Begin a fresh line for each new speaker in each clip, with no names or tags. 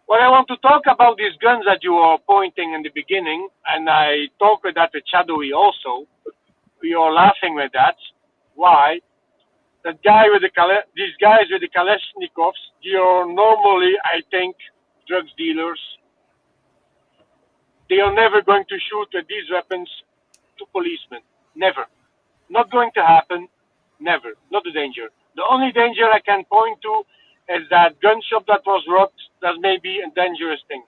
Well, I want to talk about these guns that you were pointing in the beginning, and I talked with that with Shadowy also. We are laughing with that. Why? That guy with these guys with the Kalashnikovs, they are normally, I think, drugs dealers. They are never going to shoot with these weapons to policemen. Never. Not going to happen. Never. Not the danger. The only danger I can point to is that gun shop that was robbed. That may be a dangerous thing.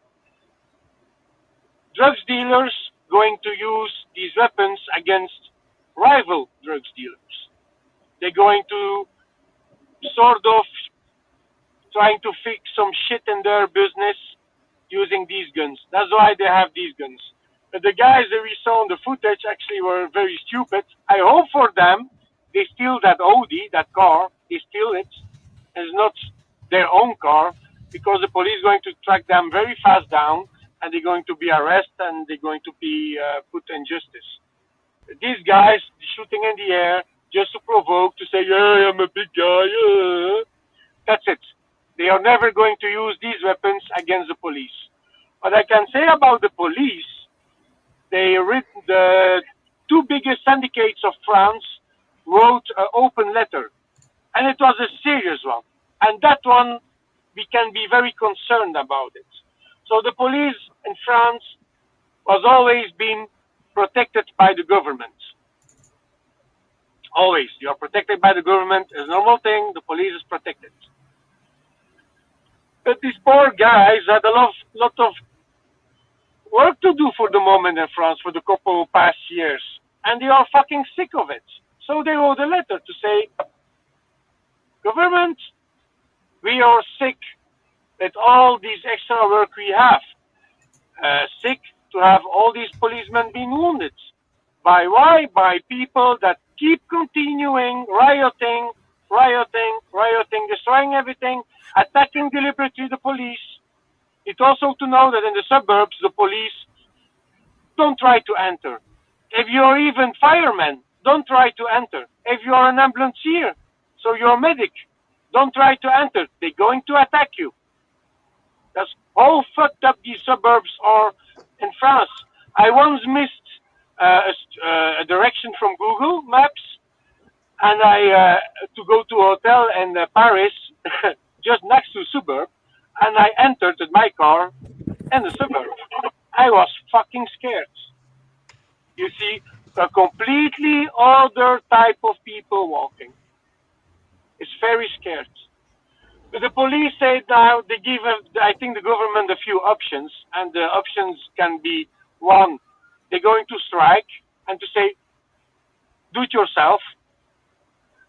Drugs dealers going to use these weapons against rival drugs dealers. They're going to sort of trying to fix some shit in their business using these guns. That's why they have these guns. But the guys that we saw in the footage actually were very stupid. I hope for them they steal that Audi, that car. They steal it. It's not their own car because the police are going to track them very fast down and they're going to be arrested and they're going to be put in justice. These guys shooting in the air just to provoke, to say, yeah, I'm a big guy. That's it. They are never going to use these weapons against the police. What I can say about the police, the two biggest syndicates of France wrote an open letter, and it was a serious one. And that one, we can be very concerned about it. So the police in France was always been protected by the government. Always. You are protected by the government. It's a normal thing. The police is protected. But these poor guys had a lot of work to do for the moment in France for the couple of past years. And they are fucking sick of it. So they wrote a letter to say, government, we are sick with all these extra work we have. Sick to have all these policemen being wounded. By why? By people that keep continuing rioting, destroying everything, attacking deliberately the police. It's also to know that in the suburbs, the police don't try to enter. If you're even firemen, don't try to enter. If you're an ambulancier, so you're a medic, don't try to enter. They're going to attack you. That's how fucked up these suburbs are in France. I once missed a direction from Google Maps, and I to go to a hotel in Paris, just next to suburb, and I entered with my car in the suburb. I was fucking scared. You see, a completely other type of people walking. It's very scared. But the police say now they give, I think, the government a few options, and the options can be: one, they're going to strike and to say, do it yourself,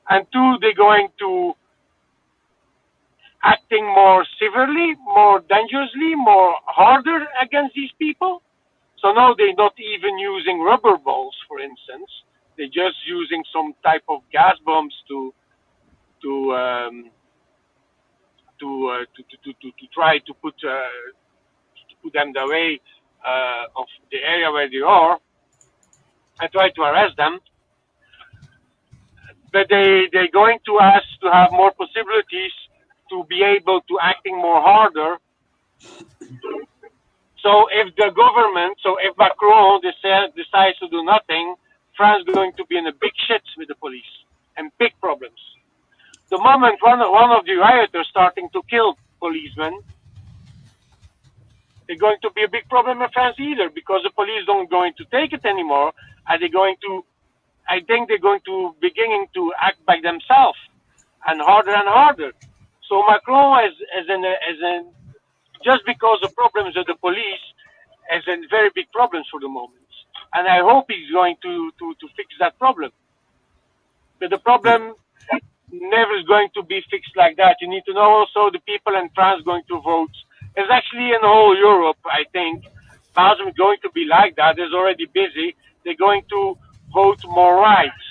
and two, they're going to acting more severely, more dangerously, more harder against these people. So now they're not even using rubber balls, for instance. They're just using some type of gas bombs to try to put them the way of the area where they are and try to arrest them. But they're going to ask to have more possibilities to be able to acting more harder. So if the government, if Macron decides to do nothing, France is going to be in a big shit with the police and big problems. The moment one of the rioters starting to kill policemen, it's going to be a big problem in France either, because the police don't going to take it anymore, and I think they're going to beginning to act by themselves and harder. So Macron is just because of problems with the police is in very big problems for the moment, and I hope he's going to fix that problem. But the problem never is going to be fixed like that. You need to know also the people in France going to vote. It's actually in whole Europe, I think. Belgium is going to be like that. It's already busy. They're going to vote more right,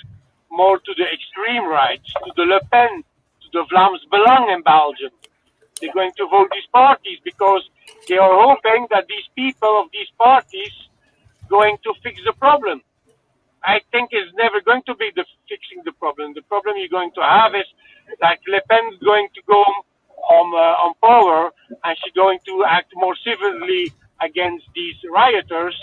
more to the extreme right, to the Le Pen, to the Vlaams Belang in Belgium. They're going to vote these parties because they are hoping that these people of these parties going to fix the problem. I think it's never going to be fixing the problem. The problem you're going to have is like Le Pen is going to go on power, and she's going to act more civilly against these rioters.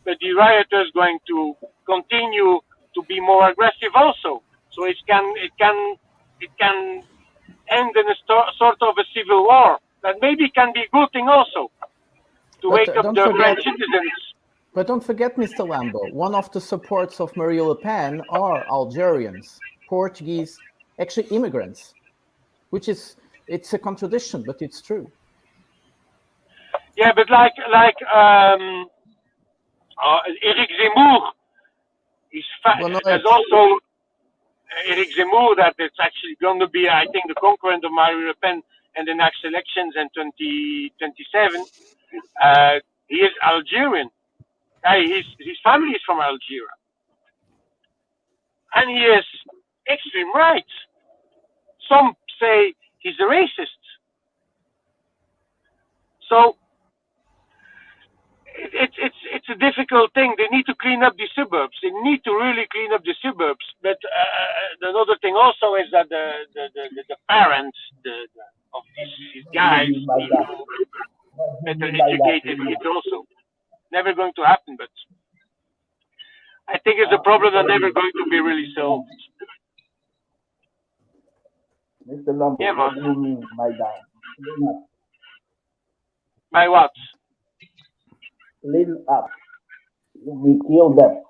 But the rioters going to continue to be more aggressive also. So it can end in a sort of a civil war that maybe can be a good thing also to wake up the French citizens.
But don't forget, Mr. Lambo, one of the supports of Marine Le Pen are Algerians, Portuguese, actually immigrants, which is, it's a contradiction, but it's true.
Yeah, but like Eric Zemmour, there's also Eric Zemmour that it's actually going to be, I think, the concurrent of Marine Le Pen in the next elections in 2027. He is Algerian. His family is from Algeria. And he is extreme right. Some say he's a racist. So it's a difficult thing. They need to clean up the suburbs. They need to really clean up the suburbs. But another thing also is that the parents of these guys need to better educated. It's also never going to happen. But I think it's a problem that's never going to be really solved.
Mr. Lambo,
yeah,
what do you mean by that?
By what?
Clean up. We kill them.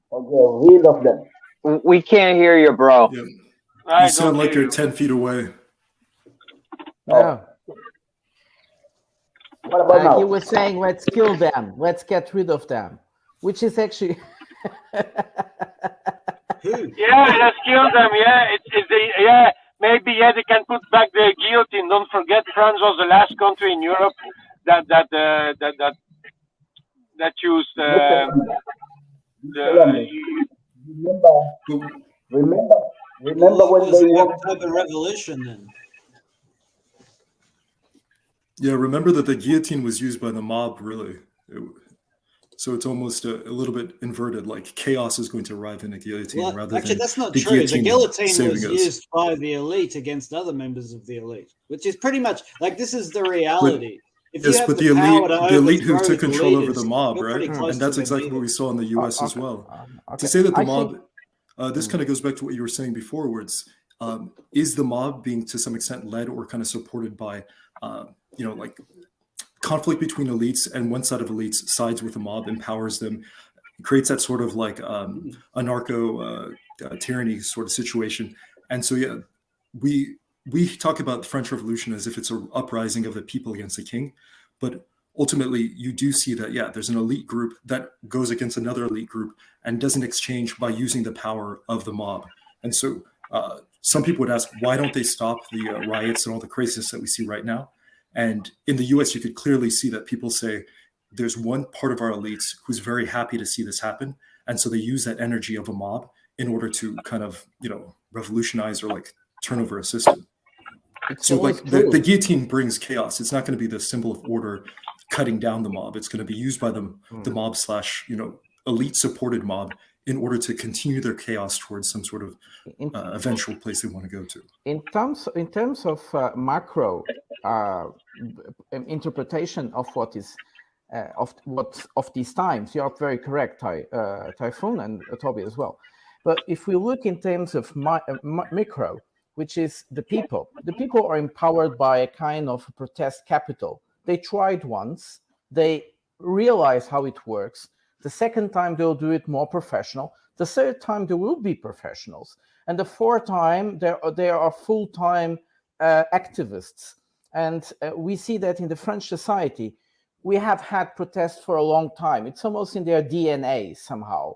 Or get rid of them.
We can't hear you, bro.
Yeah. You sound like you're 10 feet away.
Yeah.
What about now?
He was saying, let's kill them. Let's get rid of them. Which is actually...
Yeah, let's kill them. Yeah, maybe they can put back the guillotine. Don't forget, France was the last country in Europe that used
Remember when they
the October Revolution then?
Yeah, remember that the guillotine was used by the mob, really. So it's almost a little bit inverted, like chaos is going to arrive in a guillotine rather
actually,
than
that's not
the
true. The guillotine was
us.
used by the elite against other members of the elite, which is pretty much like this is the reality.
But the elite who took control over the mob, right? And that's exactly what we saw in the U.S. as well. To say that the mob, this kind of goes back to what you were saying before, where it's, is the mob being to some extent led or kind of supported by, like conflict between elites, and one side of elites sides with the mob, empowers them, creates that sort of like anarcho tyranny sort of situation. And so, yeah, we talk about the French Revolution as if it's an uprising of the people against the king, but ultimately you do see that, yeah, there's an elite group that goes against another elite group and doesn't exchange by using the power of the mob. And so some people would ask, why don't they stop the riots and all the craziness that we see right now? And in the US, you could clearly see that people say there's one part of our elites who's very happy to see this happen. And so they use that energy of a mob in order to kind of, revolutionize or like turn over a system. So like the guillotine brings chaos. It's not going to be the symbol of order cutting down the mob. It's going to be used by the mob / elite supported mob in order to continue their chaos towards some sort of eventual place they want to go to. In
terms of macro interpretation of what is of these times, you are very correct, Typhoon, and Toby as well. But if we look in terms of micro, which is the people are empowered by a kind of protest capital. They tried once, they realize how it works. The second time they'll do it more professional. The third time they will be professionals. And the fourth time they are full-time activists. And we see that in the French society. We have had protests for a long time. It's almost in their DNA somehow.